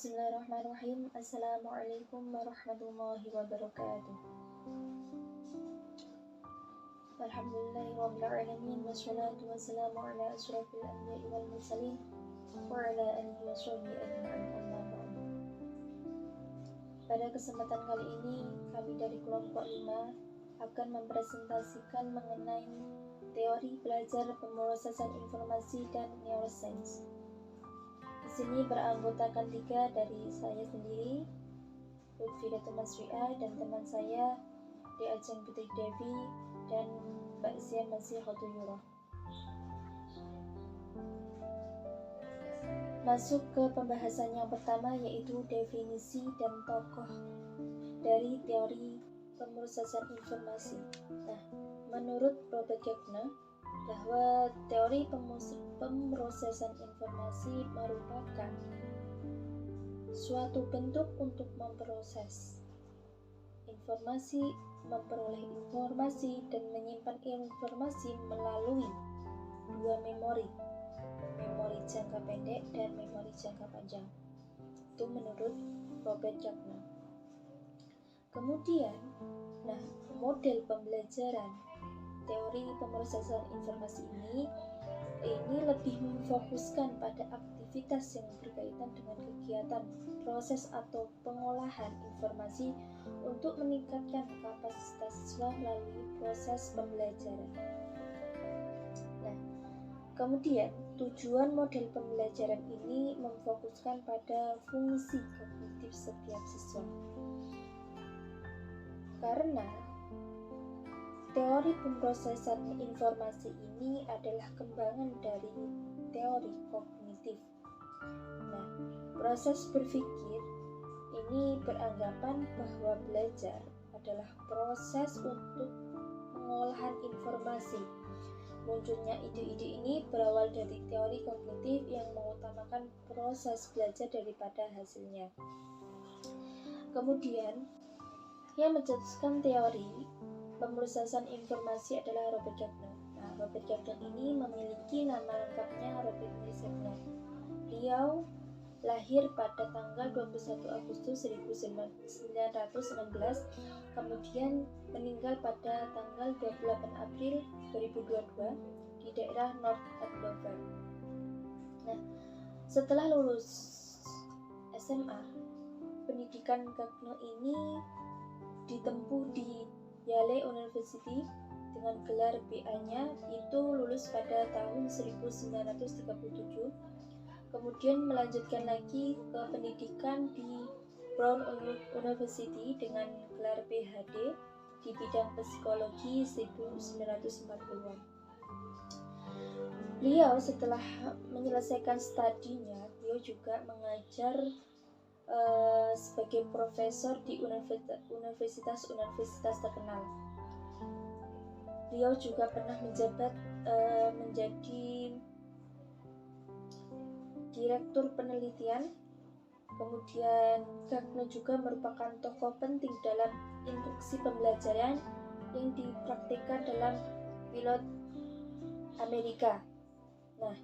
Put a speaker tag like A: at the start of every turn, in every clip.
A: Bismillahirrahmanirrahim. Assalamualaikum warahmatullahi wabarakatuh. Alhamdulillahirrabbilalamin. Wassalatu wassalamu ala asyrafil anbiya'i wal mursalin wa ala alihi wa sahbihi ajma'in, amma ba'du. Pada kesempatan kali ini, kami dari kelompok 5 akan mempresentasikan mengenai teori belajar pemrosesan informasi dan neuroscience. Di sini beranggotakan 3 dari saya sendiri, Lutfi Dato Masriah, dan teman saya Di Ajeng Putri Devi dan Mbak Zia Masih Khotuyurah. Masuk ke pembahasan yang pertama, yaitu definisi dan tokoh dari teori pemrosesan informasi. Nah, menurut Robert Gardner, bahwa teori pemrosesan informasi merupakan suatu bentuk untuk memproses informasi, memperoleh informasi, dan menyimpan informasi melalui 2 memori jangka pendek dan memori jangka panjang. Itu menurut Robert Gardner. Kemudian, model pembelajaran teori pemrosesan informasi ini lebih memfokuskan pada aktivitas yang berkaitan dengan kegiatan proses atau pengolahan informasi untuk meningkatkan kapasitas siswa melalui proses pembelajaran. Nah, kemudian tujuan model pembelajaran ini memfokuskan pada fungsi kognitif setiap siswa. Karena teori pemrosesan informasi ini adalah kembangan dari teori kognitif. Nah, proses berpikir ini beranggapan bahwa belajar adalah proses untuk pengolahan informasi. Munculnya ide-ide ini berawal dari teori kognitif yang mengutamakan proses belajar daripada hasilnya. Kemudian, yang mencetuskan teori pemrosesan informasi adalah Robert Gardner. Nah, Robert Gardner ini memiliki nama lengkapnya Robert Louis Gardner. Beliau lahir pada tanggal 21 Agustus 1916, kemudian meninggal pada tanggal 28 April 2022 di daerah North Andover. Nah, setelah lulus SMA, pendidikan Gardner ini ditempuh di Yale University dengan gelar BA-nya itu lulus pada tahun 1937. Kemudian melanjutkan lagi ke pendidikan di Brown University dengan gelar PhD di bidang psikologi 1940-an. Beliau setelah menyelesaikan studinya, beliau juga mengajar sebagai profesor di universitas terkenal. Beliau juga pernah menjabat menjadi direktur penelitian. Kemudian Gardner juga merupakan tokoh penting dalam instruksi pembelajaran yang dipraktikkan dalam pilot Amerika. Nah,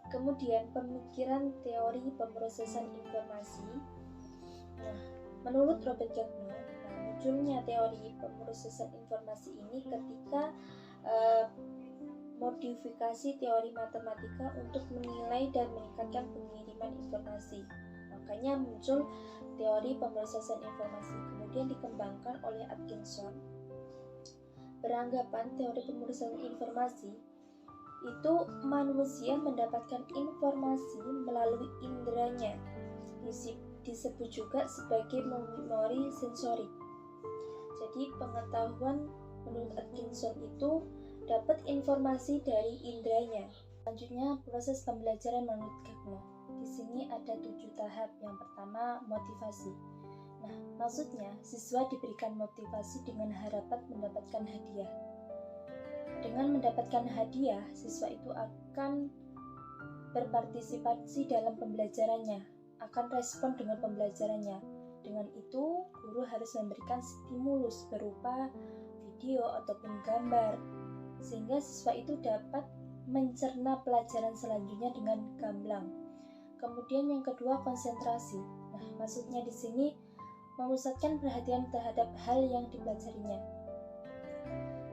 A: kemudian pemikiran teori pemrosesan informasi. Nah, menurut Robert Gardner, munculnya teori pemrosesan informasi ini ketika modifikasi teori matematika untuk menilai dan meningkatkan pengiriman informasi. Makanya muncul teori pemrosesan informasi. Kemudian dikembangkan oleh Atkinson. Beranggapan teori pemrosesan informasi itu manusia mendapatkan informasi melalui inderanya, disebut juga sebagai memori sensorik. Jadi pengetahuan menurut Atkinson itu dapat informasi dari inderanya. Selanjutnya proses pembelajaran menurut Gardner. Di sini ada 7 tahap. Yang pertama, motivasi. Nah, maksudnya siswa diberikan motivasi dengan harapan mendapatkan hadiah. Dengan mendapatkan hadiah, siswa itu akan berpartisipasi dalam pembelajarannya, akan respon dengan pembelajarannya. Dengan itu, guru harus memberikan stimulus berupa video ataupun gambar, sehingga siswa itu dapat mencerna pelajaran selanjutnya dengan gamblang. Kemudian yang kedua, konsentrasi. Nah, maksudnya di sini memusatkan perhatian terhadap hal yang dipelajarinya.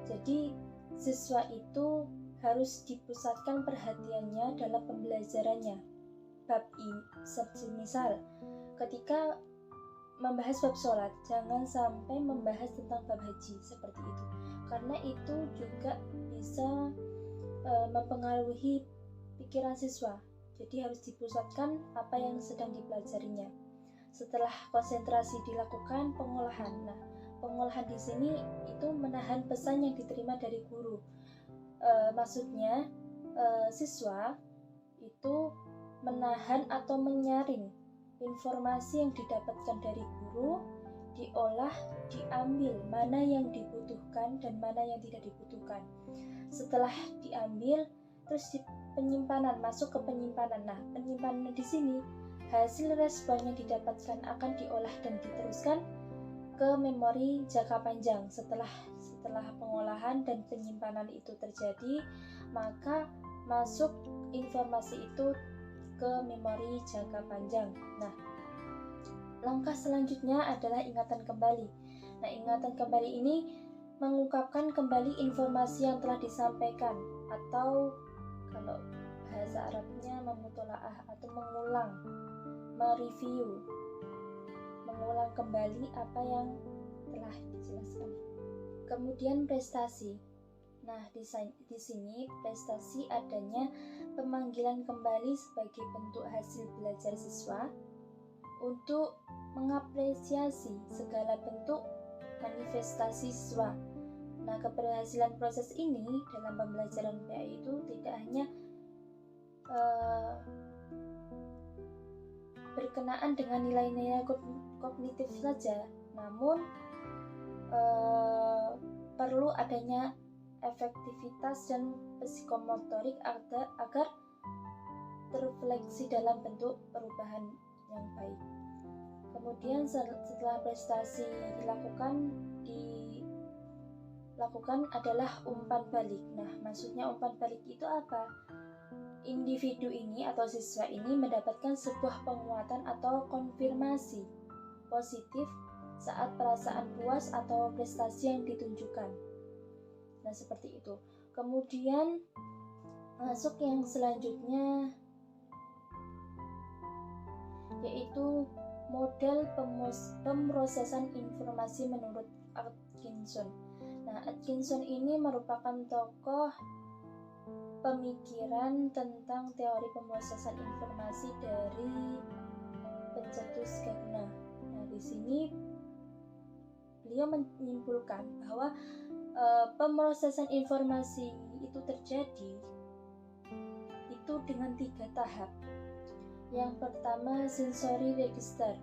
A: Jadi, siswa itu harus dipusatkan perhatiannya dalam pembelajarannya. Bab ini, semisal ketika membahas bab sholat, jangan sampai membahas tentang bab haji seperti itu, karena itu juga bisa mempengaruhi pikiran siswa. Jadi harus dipusatkan apa yang sedang dipelajarinya. Setelah konsentrasi dilakukan pengolahan. Nah, pengolahan di sini itu menahan pesan yang diterima dari guru. Maksudnya siswa itu menahan atau menyaring informasi yang didapatkan dari guru, diolah, diambil mana yang dibutuhkan dan mana yang tidak dibutuhkan. Setelah diambil, terus penyimpanan, masuk ke penyimpanan. Nah, penyimpanan di sini hasil respon yang didapatkan akan diolah dan diteruskan ke memori jangka panjang. Setelah pengolahan dan penyimpanan itu terjadi, maka masuk informasi itu ke memori jangka panjang. Nah, langkah selanjutnya adalah ingatan kembali. Nah, ingatan kembali ini mengungkapkan kembali informasi yang telah disampaikan, atau kalau bahasa Arabnya memutolaah atau mengulang, mereview, mengulang kembali apa yang telah dijelaskan. Kemudian prestasi. Nah, di sini prestasi adanya pemanggilan kembali sebagai bentuk hasil belajar siswa untuk mengapresiasi segala bentuk manifestasi siswa. Nah, keberhasilan proses ini dalam pembelajaran PAI itu tidak hanya berkenaan dengan nilai-nilai kognitif saja, namun perlu adanya efektivitas dan psikomotorik agar terrefleksi dalam bentuk perubahan yang baik. Kemudian setelah prestasi dilakukan adalah umpan balik. Nah, maksudnya umpan balik itu apa? Individu ini atau siswa ini mendapatkan sebuah penguatan atau konfirmasi positif saat perasaan puas atau prestasi yang ditunjukkan. Nah, seperti itu. Kemudian masuk yang selanjutnya, yaitu model pemrosesan informasi menurut Atkinson. Nah, Atkinson ini merupakan tokoh pemikiran tentang teori pemrosesan informasi dari pencetus Gardner. Nah, di sini beliau menyimpulkan bahwa pemrosesan informasi itu terjadi itu dengan 3 tahap. Yang pertama sensory register,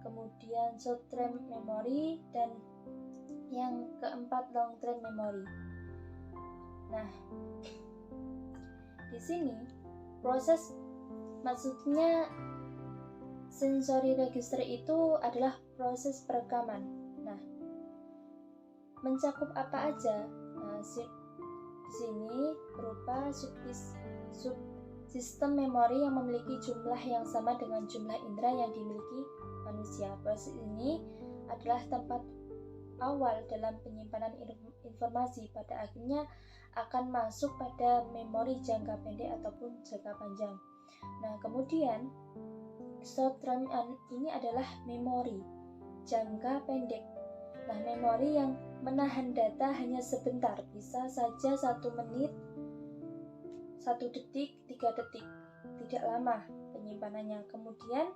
A: kemudian short term memory, dan yang keempat long term memory. Nah, di sini proses, maksudnya sensory register itu adalah proses perekaman. Nah, mencakup apa aja? Nah, di sini berupa sistem memori yang memiliki jumlah yang sama dengan jumlah indera yang dimiliki manusia. Proses ini adalah tempat awal dalam penyimpanan informasi, pada akhirnya akan masuk pada memori jangka pendek ataupun jangka panjang. Nah, kemudian short term ini adalah memori jangka pendek. Nah, memori yang menahan data hanya sebentar, bisa saja 1 menit, 1 detik, 3 detik, tidak lama penyimpanannya. Kemudian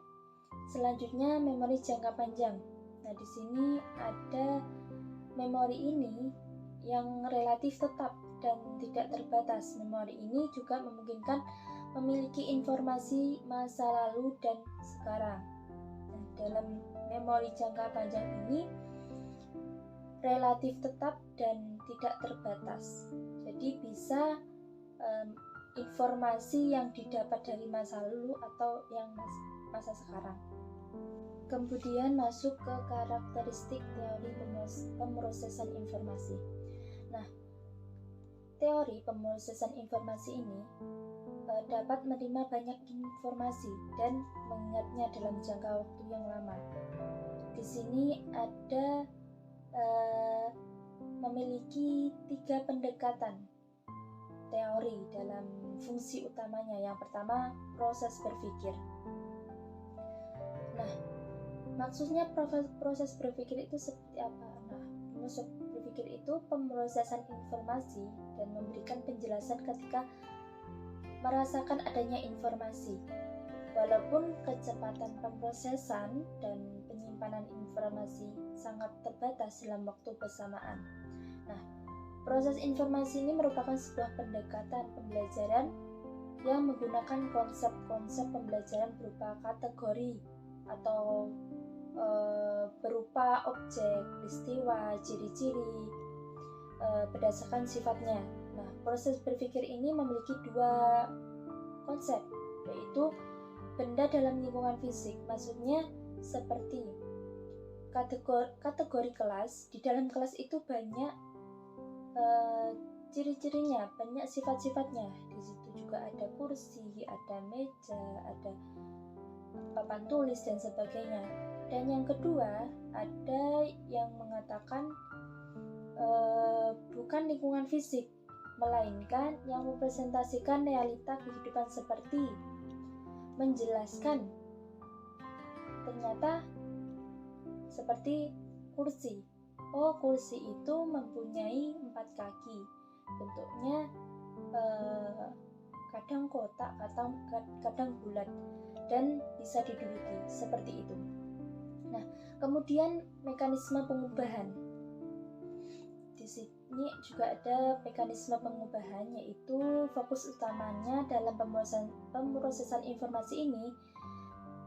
A: selanjutnya memori jangka panjang. Nah, di sini ada memori ini yang relatif tetap dan tidak terbatas. Memori ini juga memungkinkan memiliki informasi masa lalu dan sekarang. Nah, dalam memori jangka panjang ini relatif tetap dan tidak terbatas. Jadi bisa informasi yang didapat dari masa lalu atau yang masa sekarang. Kemudian masuk ke karakteristik teori pemrosesan informasi. Nah, teori pemrosesan informasi ini dapat menerima banyak informasi dan mengingatnya dalam jangka waktu yang lama. Di sini ada memiliki 3 pendekatan teori dalam fungsi utamanya. Yang pertama, proses berpikir. Nah, maksudnya proses berpikir itu seperti apa? Nah, proses berpikir itu pemrosesan informasi dan memberikan penjelasan ketika merasakan adanya informasi. Walaupun kecepatan pemrosesan dan penyimpanan informasi sangat terbatas dalam waktu bersamaan. Nah, proses informasi ini merupakan sebuah pendekatan pembelajaran yang menggunakan konsep-konsep pembelajaran berupa kategori atau berupa objek, peristiwa, ciri-ciri berdasarkan sifatnya. Nah, proses berpikir ini memiliki 2 konsep, yaitu benda dalam lingkungan fisik. Maksudnya seperti kategori kelas. Di dalam kelas itu banyak ciri-cirinya, banyak sifat-sifatnya. Di situ juga ada kursi, ada meja, ada papan tulis dan sebagainya. Dan yang kedua, ada yang mengatakan bukan lingkungan fisik, melainkan yang mempresentasikan realita kehidupan seperti menjelaskan ternyata seperti kursi. Oh, kursi itu mempunyai 4 kaki, bentuknya kadang kotak, kadang bulat, dan bisa diduduki seperti itu. Nah, kemudian mekanisme pengubahan. Di sini juga ada mekanisme pengubahan, yaitu fokus utamanya dalam pemrosesan informasi ini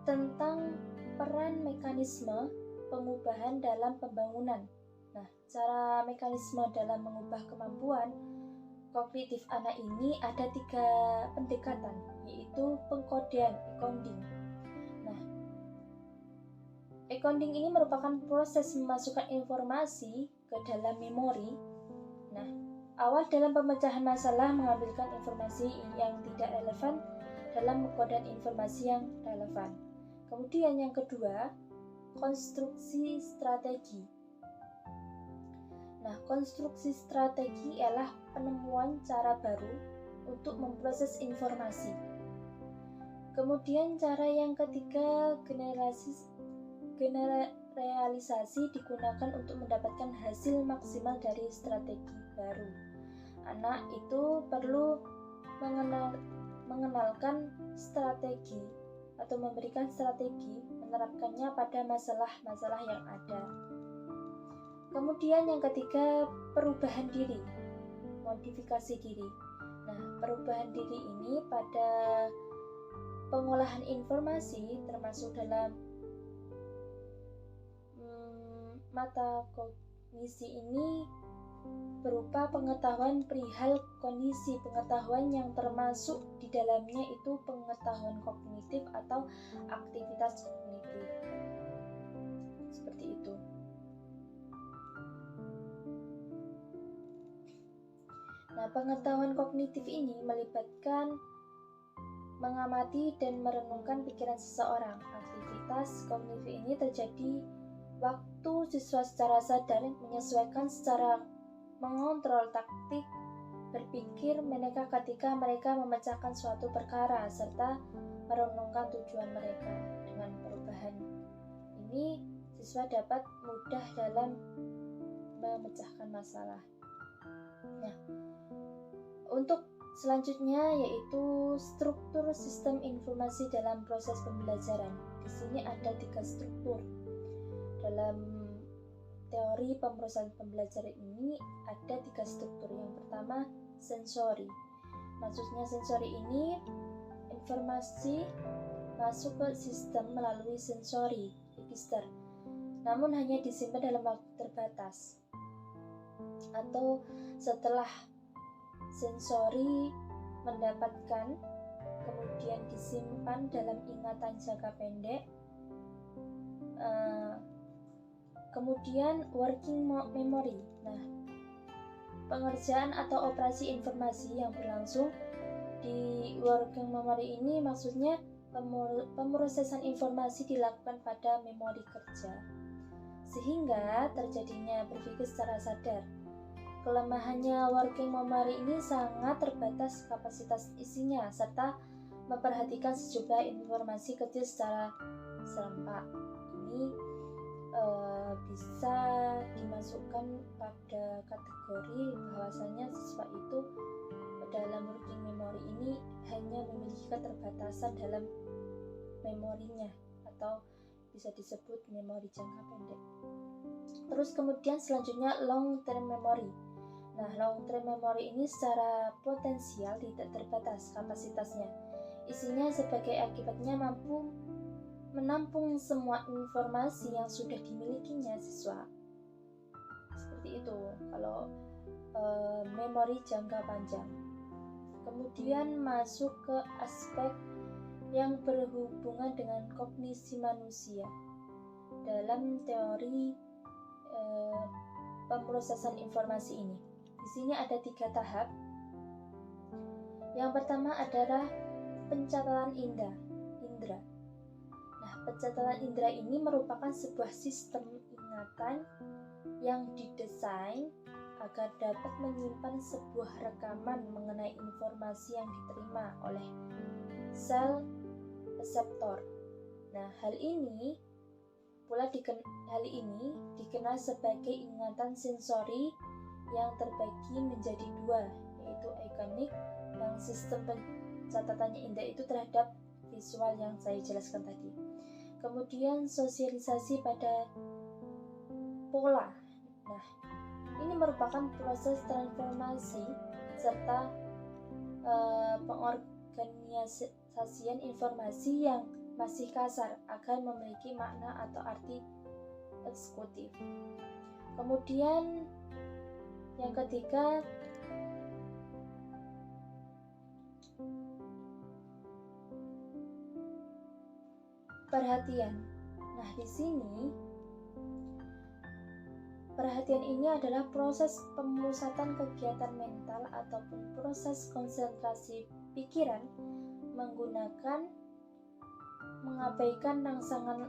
A: tentang peran mekanisme pengubahan dalam pembangunan. Nah, cara mekanisme dalam mengubah kemampuan kognitif anak ini ada 3 pendekatan, yaitu pengkodean, encoding. Nah, encoding ini merupakan proses memasukkan informasi ke dalam memori. Nah, awal dalam pemecahan masalah mengambilkan informasi yang tidak relevan dalam pengkodean informasi yang relevan. Kemudian yang kedua, konstruksi strategi. Nah, konstruksi strategi ialah penemuan cara baru untuk memproses informasi. Kemudian cara yang ketiga, generalisasi digunakan untuk mendapatkan hasil maksimal dari strategi baru. Anak itu perlu mengenalkan strategi atau memberikan strategi, menerapkannya pada masalah-masalah yang ada. Kemudian yang ketiga, perubahan diri, modifikasi diri. Nah, perubahan diri ini pada pengolahan informasi termasuk dalam mata kognisi ini berupa pengetahuan perihal kondisi pengetahuan yang termasuk di dalamnya itu pengetahuan kognitif atau aktivitas kognitif. Seperti itu. Nah, pengetahuan kognitif ini melibatkan mengamati dan merenungkan pikiran seseorang. Aktivitas kognitif ini terjadi waktu siswa secara sadar menyesuaikan secara mengontrol taktik berpikir mereka ketika mereka memecahkan suatu perkara serta merenungkan tujuan mereka. Dengan perubahan ini, siswa dapat mudah dalam memecahkan masalah. Nah, untuk selanjutnya yaitu struktur sistem informasi dalam proses pembelajaran. Di sini ada 3 struktur. Dalam teori pemrosesan pembelajaran ini ada 3 struktur. Yang pertama, sensori. Maksudnya sensori ini informasi masuk ke sistem melalui sensori register, namun hanya disimpan dalam waktu terbatas. Atau setelah sensori mendapatkan, kemudian disimpan dalam ingatan jangka pendek. Kemudian working memory. Nah, pengerjaan atau operasi informasi yang berlangsung di working memory ini maksudnya pemrosesan informasi dilakukan pada memori kerja, sehingga terjadinya berpikir secara sadar. Kelemahannya working memory ini sangat terbatas kapasitas isinya serta memperhatikan sejumlah informasi kecil secara serempak. Ini bisa dimasukkan pada kategori bahwasanya siswa itu dalam working memory ini hanya memiliki keterbatasan dalam memorinya atau bisa disebut memori jangka pendek. Terus kemudian selanjutnya long term memory. Nah, long term memory ini secara potensial tidak terbatas kapasitasnya. Isinya sebagai akibatnya mampu menampung semua informasi yang sudah dimilikinya siswa. Seperti itu kalau memori jangka panjang. Kemudian masuk ke aspek yang berhubungan dengan kognisi manusia. Dalam teori pemrosesan informasi ini, di sini ada 3 tahap. Yang pertama adalah pencatatan indera. Nah, pencatatan indera ini merupakan sebuah sistem ingatan yang didesain agar dapat menyimpan sebuah rekaman mengenai informasi yang diterima oleh sel reseptor. Nah, hal ini dikenal sebagai ingatan sensori yang terbagi menjadi 2, yaitu aikonik yang sistem pencatatannya indera itu terhadap visual yang saya jelaskan tadi. Kemudian sosialisasi pada pola. Nah, ini merupakan proses transformasi serta pengorganisasian informasi yang masih kasar agar memiliki makna atau arti eksekutif. Kemudian yang ketiga, perhatian. Nah, di sini perhatian ini adalah proses pemusatan kegiatan mental ataupun proses konsentrasi pikiran mengabaikan rangsangan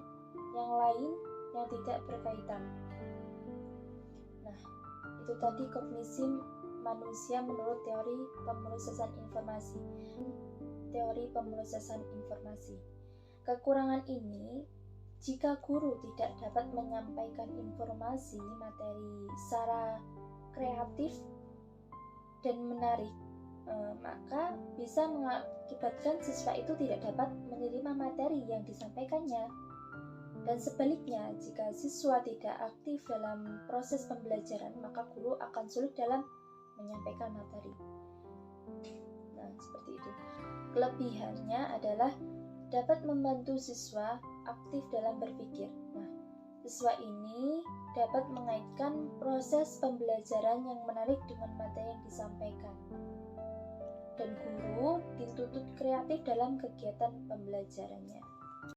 A: yang lain yang tidak berkaitan. Nah, itu tadi kognisi manusia menurut teori pemrosesan informasi. Kekurangan ini jika guru tidak dapat menyampaikan informasi materi secara kreatif dan menarik, maka bisa mengakibatkan siswa itu tidak dapat menerima materi yang disampaikannya. Dan sebaliknya, jika siswa tidak aktif dalam proses pembelajaran, maka guru akan sulit dalam menyampaikan materi. Nah, seperti itu. Kelebihannya adalah dapat membantu siswa aktif dalam berpikir. Nah, siswa ini dapat mengaitkan proses pembelajaran yang menarik dengan materi yang disampaikan. Dan guru dituntut kreatif dalam kegiatan pembelajarannya.